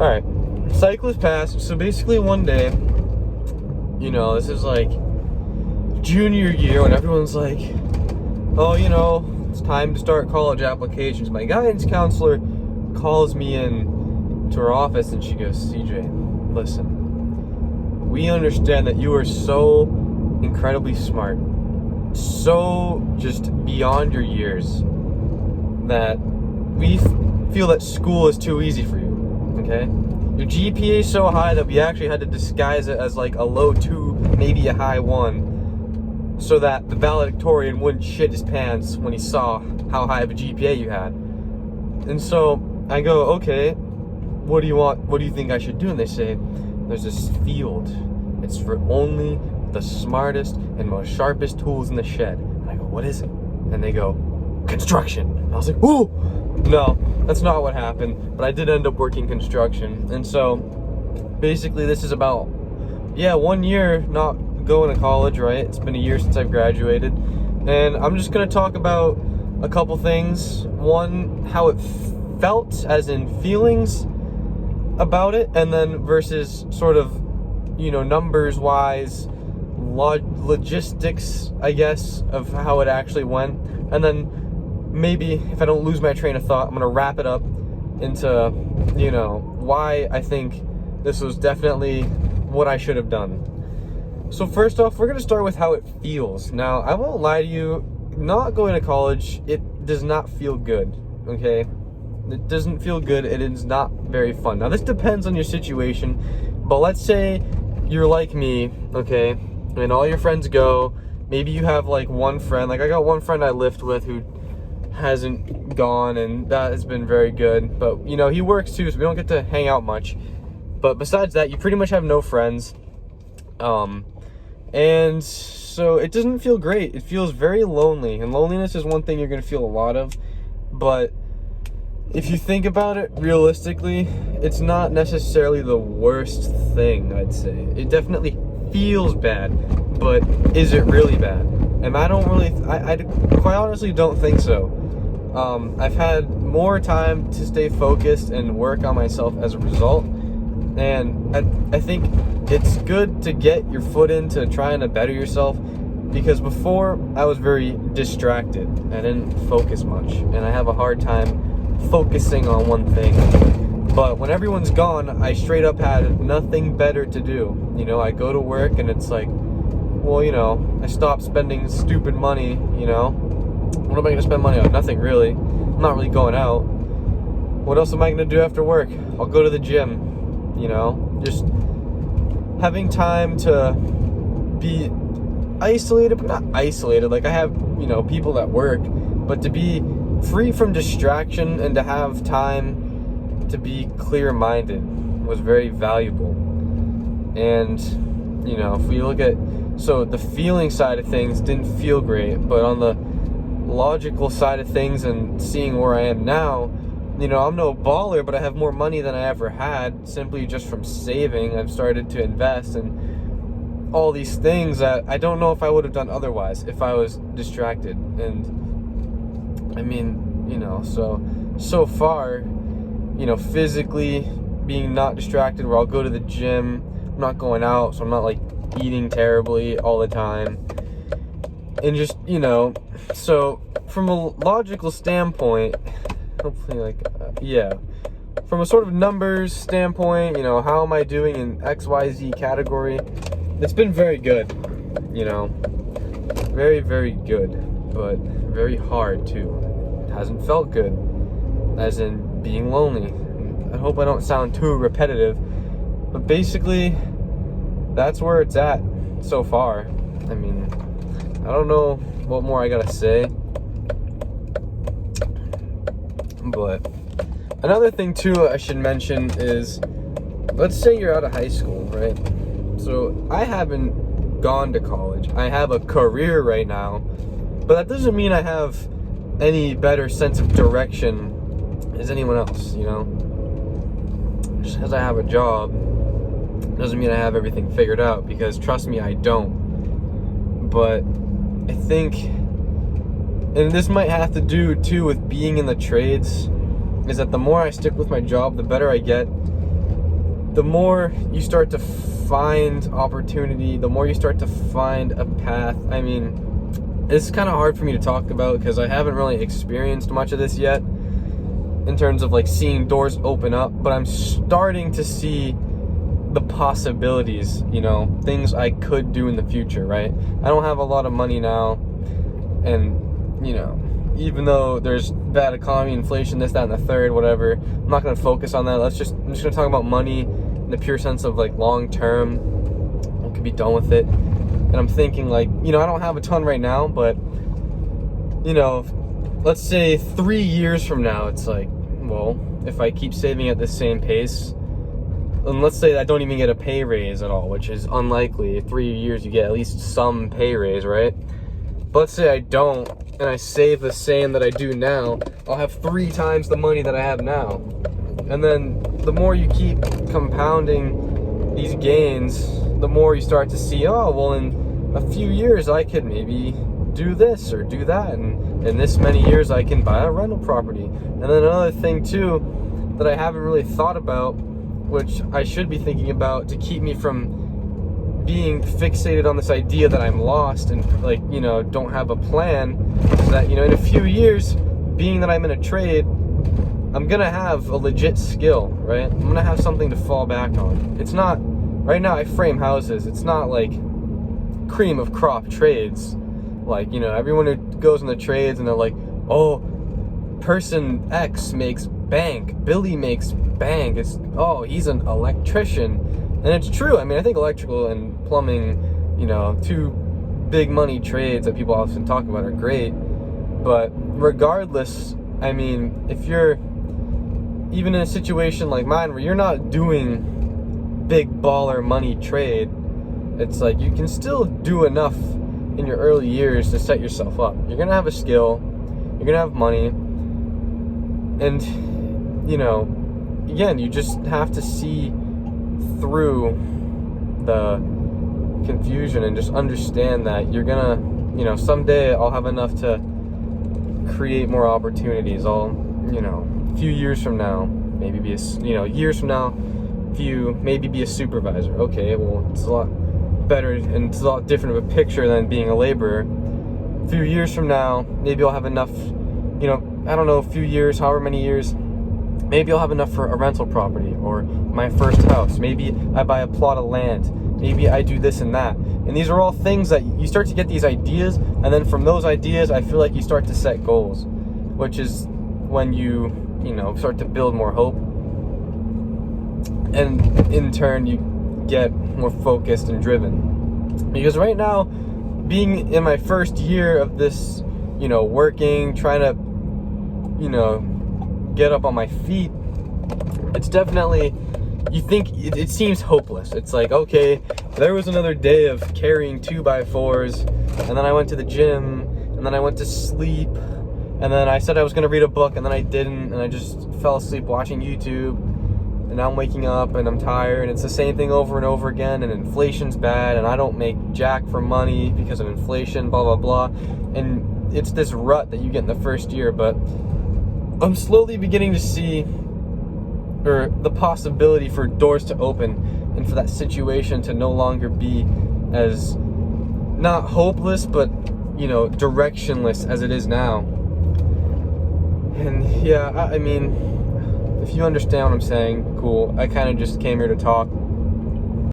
Alright, cycle has passed. So basically one day, this is like junior year when everyone's like, oh, it's time to start college applications. My guidance counselor calls me in to her office and she goes, CJ, listen, we understand that you are so incredibly smart, so just beyond your years, that we feel that school is too easy for you, okay? Your GPA is so high that we actually had to disguise it as like a low 2, maybe a high 1, so that the valedictorian wouldn't shit his pants when he saw how high of a GPA you had. And so I go, okay, what do you want? What do you think I should do? And they say, there's this field. It's for only the smartest and most sharpest tools in the shed. And I go, what is it? And they go, construction. And I was like, ooh, no, that's not what happened. But I did end up working construction. And so basically this is about, 1 year not going to college, right? It's been a year since I've graduated. And I'm just going to talk about a couple things. One, how it felt, as in feelings about it, and then versus sort of, numbers wise, logistics, I guess, of how it actually went. And then maybe if I don't lose my train of thought, I'm gonna wrap it up into, why I think this was definitely what I should have done. So first off, we're gonna start with how it feels. Now, I won't lie to you, not going to college, it does not feel good, okay? It doesn't feel good. It is not very fun. Now, this depends on your situation, but let's say you're like me, okay, and all your friends go. Maybe you have like one friend, like I got one friend I lived with who hasn't gone, and that has been very good, but he works too, so we don't get to hang out much. But besides that, you pretty much have no friends, and so it doesn't feel great. It feels very lonely, and loneliness is one thing you're going to feel a lot of. But if you think about it realistically, it's not necessarily the worst thing, I'd say. It definitely feels bad, but is it really bad? And I quite honestly don't think so. I've had more time to stay focused and work on myself as a result. And I think it's good to get your foot into trying to better yourself, because before I was very distracted. I didn't focus much, and I have a hard time focusing on one thing. But when everyone's gone, I straight up had nothing better to do. I go to work and it's like, well, I stopped spending stupid money, What am I going to spend money on? Nothing really. I'm not really going out. What else am I going to do after work? I'll go to the gym, Just having time to be isolated, but not isolated. Like I have, people at work, but to be free from distraction and to have time to be clear-minded was very valuable. And, if we look at, so the feeling side of things didn't feel great, but on the logical side of things and seeing where I am now, I'm no baller, but I have more money than I ever had, simply just from saving. I've started to invest in all these things that I don't know if I would have done otherwise if I was distracted. And I mean, so far, physically being not distracted, where I'll go to the gym, I'm not going out, so I'm not like eating terribly all the time. And just, so from a logical standpoint, hopefully from a sort of numbers standpoint, how am I doing in XYZ category? It's been very good, very, very good, but very hard too. It hasn't felt good, as in being lonely. I hope I don't sound too repetitive, but basically, that's where it's at so far. I mean, I don't know what more I gotta say, but another thing too I should mention is, let's say you're out of high school, right? So I haven't gone to college. I have a career right now, but that doesn't mean I have any better sense of direction as anyone else, Just because I have a job doesn't mean I have everything figured out, because trust me, I don't. But I think, and this might have to do too with being in the trades, is that the more I stick with my job, the better I get. the more you start to find opportunity, the more you start to find a path. I mean, it's kind of hard for me to talk about because I haven't really experienced much of this yet in terms of like seeing doors open up, but I'm starting to see the possibilities, you know, things I could do in the future, right? I don't have a lot of money now, and, you know, even though there's bad economy, inflation, this, that, and the third, whatever, I'm not going to focus on that. I'm just going to talk about money in the pure sense of like long term. I could be done with it. And I'm thinking like, you know, I don't have a ton right now, but, you know, let's say 3 years from now, it's like, well, if I keep saving at the same pace, and let's say I don't even get a pay raise at all, which is unlikely. 3 years, you get at least some pay raise, right? But let's say I don't, and I save the same that I do now, I'll have 3 times the money that I have now. And then the more you keep compounding these gains, the more you start to see, oh, well, in a few years I could maybe do this or do that, and in this many years I can buy a rental property. And then another thing too that I haven't really thought about, which I should be thinking about to keep me from being fixated on this idea that I'm lost and, like, you know, don't have a plan, is that, you know, in a few years, being that I'm in a trade, I'm gonna have a legit skill, right? I'm gonna have something to fall back on. It's not, right now I frame houses, it's not like cream of crop trades. Like, you know, everyone who goes in the trades and they're like, oh, person X makes bank, Billy makes bank, it's, oh, he's an electrician. And it's true. I mean, I think electrical and plumbing, you know, 2 big money trades that people often talk about are great. But regardless, I mean, if you're even in a situation like mine where you're not doing big baller money trade, it's like you can still do enough in your early years to set yourself up. You're gonna have a skill, you're gonna have money, and, you know, again, you just have to see through the confusion and just understand that you're gonna, you know, someday I'll have enough to create more opportunities. I'll, you know, a few years from now, maybe be a, you know, years from now, maybe be a supervisor. Okay, well, it's a lot better and it's a lot different of a picture than being a laborer. A few years from now, maybe I'll have enough, you know, I don't know, a few years, however many years, maybe I'll have enough for a rental property or my first house. Maybe I buy a plot of land. Maybe I do this and that. And these are all things that you start to get these ideas, and then from those ideas, I feel like you start to set goals, which is when you know, start to build more hope. And in turn, you get more focused and driven. Because right now, being in my first year of this, you know, working, trying to, you know, get up on my feet, it's definitely, you think, it seems hopeless. It's like, okay, there was another day of carrying 2x4s, and then I went to the gym, and then I went to sleep, and then I said I was going to read a book, and then I didn't, and I just fell asleep watching YouTube, and now I'm waking up, and I'm tired, and it's the same thing over and over again, and inflation's bad, and I don't make jack for money because of inflation, blah, blah, blah, and it's this rut that you get in the first year. But I'm slowly beginning to see, or the possibility for doors to open and for that situation to no longer be as, not hopeless, but, you know, directionless as it is now. And yeah, I mean, if you understand what I'm saying, cool. I kind of just came here to talk.